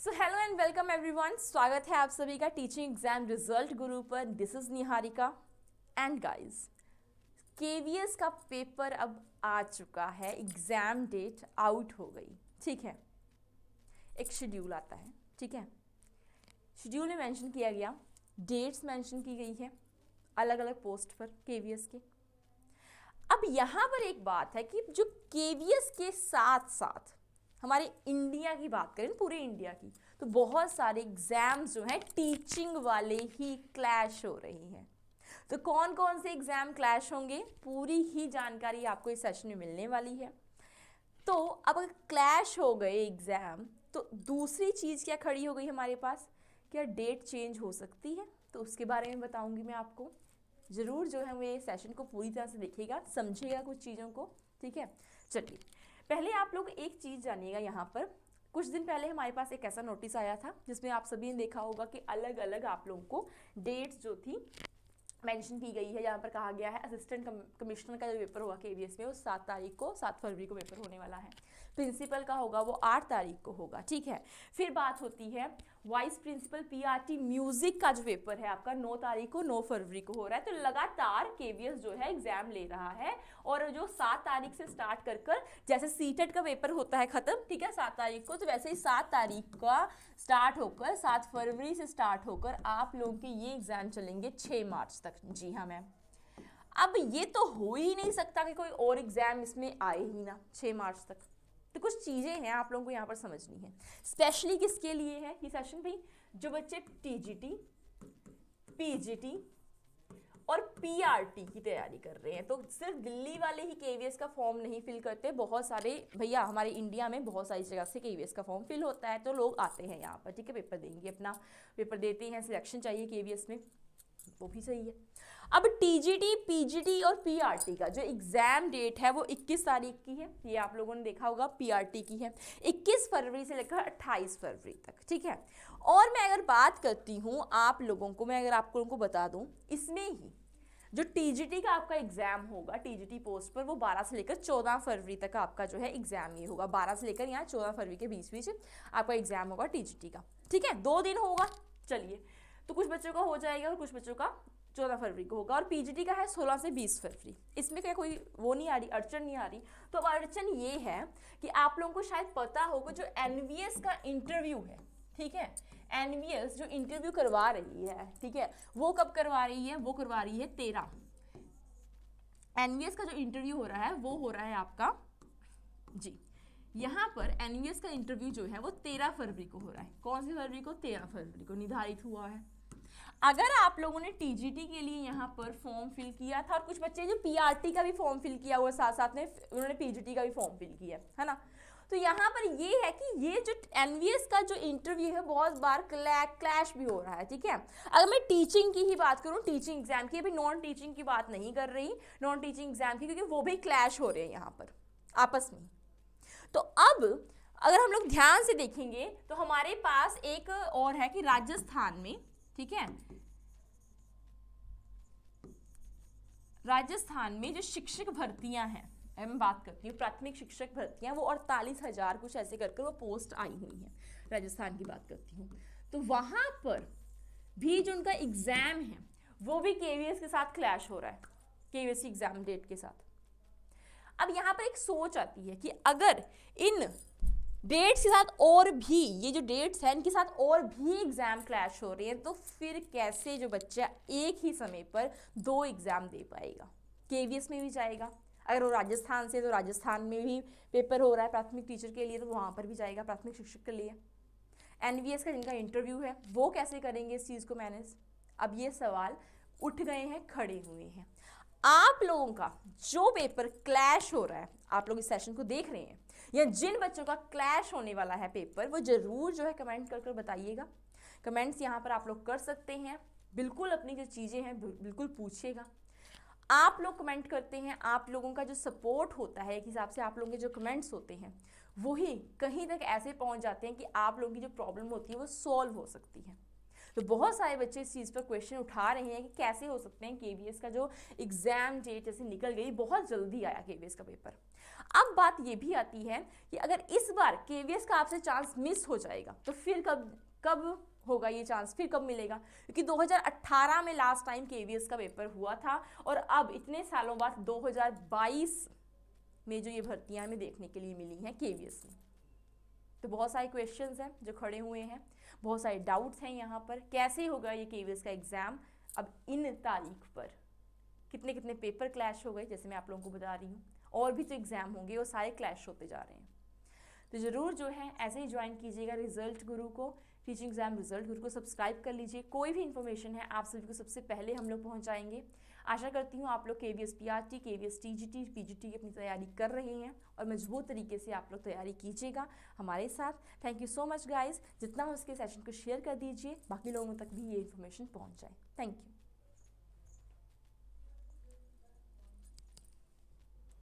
So hello and welcome everyone. स्वागत है आप सभी का टीचिंग एग्जाम रिजल्ट गुरु पर। This is Niharika and guys, KVS का पेपर अब आ चुका है, एग्जाम डेट आउट हो गई। ठीक है, एक शेड्यूल आता है। ठीक है, शेड्यूल में मेंशन किया गया, डेट्स मेंशन की गई है अलग अलग पोस्ट पर केवीएस के। अब यहाँ पर एक बात है कि जो केवीएस के साथ साथ हमारे इंडिया की बात करें, पूरे इंडिया की, तो बहुत सारे एग्जाम्स जो हैं टीचिंग वाले ही क्लैश हो रही हैं। तो कौन कौन से एग्जाम क्लैश होंगे, पूरी ही जानकारी आपको इस सेशन में मिलने वाली है। तो अब अगर क्लैश हो गए एग्जाम, तो दूसरी चीज़ क्या खड़ी हो गई हमारे पास, क्या डेट चेंज हो सकती है? तो उसके बारे में बताऊंगी मैं आपको। ज़रूर जो है वो ये सेशन को पूरी तरह से देखिएगा, समझिएगा कुछ चीज़ों को। ठीक है, चलिए पहले आप लोग एक चीज़ जानिएगा। यहाँ पर कुछ दिन पहले हमारे पास एक ऐसा नोटिस आया था जिसमें आप सभी ने देखा होगा कि अलग अलग आप लोगों को डेट्स जो थी मेंशन की गई है। यहाँ पर कहा गया है असिस्टेंट कमिश्नर का जो पेपर होगा केवीएस में वो 7 फरवरी को पेपर होने वाला है। प्रिंसिपल का होगा वो 8 तारीख को होगा। ठीक है, फिर बात होती है वाइस प्रिंसिपल पीआरटी म्यूजिक का जो पेपर है आपका 9 तारीख को 9 फरवरी को हो रहा है। तो लगातार केवीएस जो है एग्जाम ले रहा है, और जो 7 तारीख से स्टार्ट कर जैसे सीटेट का पेपर होता है खत्म, ठीक है, 7 तारीख को, तो वैसे ही 7 तारीख का स्टार्ट होकर 7 फरवरी से स्टार्ट होकर आप लोगों के ये एग्जाम चलेंगे 6 मार्च तक। जी हाँ मैम, अब ये तो हो ही नहीं सकता कि कोई और एग्जाम इसमें आए ही ना 6 मार्च तक। तो कुछ चीज़ें हैं आप लोगों को यहाँ पर समझनी है। स्पेशली किसके लिए है ये सेशन भाई? जो बच्चे टीजीटी, पीजीटी और पीआरटी की तैयारी कर रहे हैं। तो सिर्फ दिल्ली वाले ही केवीएस का फॉर्म नहीं फिल करते, बहुत सारे भैया हमारे इंडिया में बहुत सारी जगह से केवीएस का फॉर्म फिल होता है, तो लोग आते हैं यहाँ पर। ठीक है, पेपर देंगे, अपना पेपर देते हैं, सिलेक्शन चाहिए केवीएस में, वो भी सही है। अब टीजीटी, पीजीटी और पीआरटी का जो एग्जाम डेट है वो 21 तारीख की है। ये आप लोगों ने देखा होगा, पीआरटी की है 21 फरवरी से लेकर 28 फरवरी तक। ठीक है, और मैं अगर बात करती हूँ आप लोगों को, मैं अगर आप लोगों को बता दूँ, इसमें ही जो टीजीटी का आपका एग्जाम होगा टीजीटी पोस्ट पर, वो 12 से लेकर 14 फरवरी तक आपका जो है एग्जाम ये होगा। 12 से लेकर यहाँ 14 फरवरी के बीच आपका एग्जाम होगा टीजीटी का। ठीक है, 2 दिन होगा। चलिए, तो कुछ बच्चों का हो जाएगा और कुछ बच्चों का 14 फरवरी को होगा, और पीजीटी का है 16 से 20 फरवरी। इसमें क्या कोई वो नहीं आ रही, अड़चन नहीं आ रही। तो अब अड़चन ये है कि आप लोगों को शायद पता होगा जो एनवीएस का इंटरव्यू है, ठीक है, एनवीएस जो इंटरव्यू करवा रही है, ठीक है, वो कब करवा रही है? वो करवा रही है 13। एनवीएस का जो इंटरव्यू हो रहा है वो हो रहा है आपका, जी यहाँ पर एनवीएस का इंटरव्यू जो है वो 13 फरवरी को हो रहा है। कौन सी फरवरी को? 13 फरवरी को निर्धारित हुआ है। अगर आप लोगों ने टीजीटी के लिए यहाँ पर फॉर्म फिल किया था, और कुछ बच्चे जो पीआरटी का भी फॉर्म फिल किया हुआ साथ साथ में उन्होंने पीजीटी का भी फॉर्म फिल किया है ना, तो यहाँ पर ये है कि ये जो एनवीएस का जो इंटरव्यू है बहुत बार क्लैश भी हो रहा है। ठीक है, अगर मैं टीचिंग की ही बात करूँ, टीचिंग एग्जाम की, अभी नॉन टीचिंग की बात नहीं कर रही, नॉन टीचिंग एग्जाम की, क्योंकि वो भी क्लैश हो रहे हैं यहाँ पर आपस में। तो अब अगर हम लोग ध्यान से देखेंगे तो हमारे पास एक और है कि राजस्थान में, ठीक है, राजस्थान में जो शिक्षक भर्तियां हैं, मैं बात करती हूँ प्राथमिक शिक्षक भर्तियां, वो 48,000 कुछ ऐसे कर वो पोस्ट आई हुई हैं, राजस्थान की बात करती हूँ। तो वहां पर भी जो उनका एग्जाम है वो भी केवीएस के साथ क्लैश हो रहा है, केवीएस एग्जाम डेट के साथ। अब यहाँ पर एक सोच आती है कि अगर इन डेट्स के साथ और भी, ये जो डेट्स हैं इनके साथ और भी एग्जाम क्लैश हो रहे हैं, तो फिर कैसे जो बच्चा एक ही समय पर 2 एग्जाम दे पाएगा? केवीएस में भी जाएगा, अगर वो राजस्थान से, तो राजस्थान में भी पेपर हो रहा है प्राथमिक टीचर के लिए, तो वहाँ पर भी जाएगा प्राथमिक शिक्षक के लिए। एनवीएस का जिनका इंटरव्यू है वो कैसे करेंगे इस चीज़ को मैनेज? अब ये सवाल उठ गए हैं, खड़े हुए हैं। आप लोगों का जो पेपर क्लैश हो रहा है, आप लोग इस सेशन को देख रहे हैं, या जिन बच्चों का क्लैश होने वाला है पेपर, वो जरूर जो है कमेंट कर बताइएगा। कमेंट्स यहाँ पर आप लोग कर सकते हैं, बिल्कुल अपनी जो चीज़ें हैं बिल्कुल पूछिएगा। आप लोग कमेंट करते हैं, आप लोगों का जो सपोर्ट होता है, एक हिसाब से आप लोगों के जो कमेंट्स होते हैं वही कहीं तक ऐसे पहुँच जाते हैं कि आप लोगों की जो प्रॉब्लम होती है वो सॉल्व हो सकती है। तो बहुत सारे बच्चे इस चीज़ पर क्वेश्चन उठा रहे हैं कि कैसे हो सकते हैं, केवीएस का जो एग्ज़ाम डेट जैसे निकल गई, बहुत जल्दी आया केवीएस का पेपर। अब बात ये भी आती है कि अगर इस बार केवीएस का आपसे चांस मिस हो जाएगा तो फिर कब होगा ये चांस, फिर कब मिलेगा? क्योंकि 2018 में लास्ट टाइम केवीएस का पेपर हुआ था और अब इतने सालों बाद 2022 में जो ये भर्तियां हमें देखने के लिए मिली हैं केवीएस में। तो बहुत सारे क्वेश्चंस हैं जो खड़े हुए हैं, बहुत सारे डाउट्स हैं यहाँ पर, कैसे होगा ये केवीएस का एग्ज़ाम अब इन तारीख पर, कितने कितने पेपर क्लैश हो गए, जैसे मैं आप लोगों को बता रही हूँ, और भी जो एग्ज़ाम होंगे वो सारे क्लैश होते जा रहे हैं। तो ज़रूर जो है ऐसे ही ज्वाइन कीजिएगा रिजल्ट गुरु को, टीचिंग एग्जाम रिजल्ट गुरु को सब्सक्राइब कर लीजिए। कोई भी इन्फॉर्मेशन है आप सभी को सबसे पहले हम लोग पहुंचाएंगे। आशा करती हूँ आप लोग KVS PRT, KVS TGT, PGT की अपनी तैयारी कर रहे हैं और मजबूत तरीके से आप लोग तैयारी कीजिएगा हमारे साथ। Thank you so much guys, जितना हो उसके सेशन को शेयर कर दीजिए, बाकी लोगों तक भी ये इन्फॉर्मेशन पहुँच जाए। Thank you.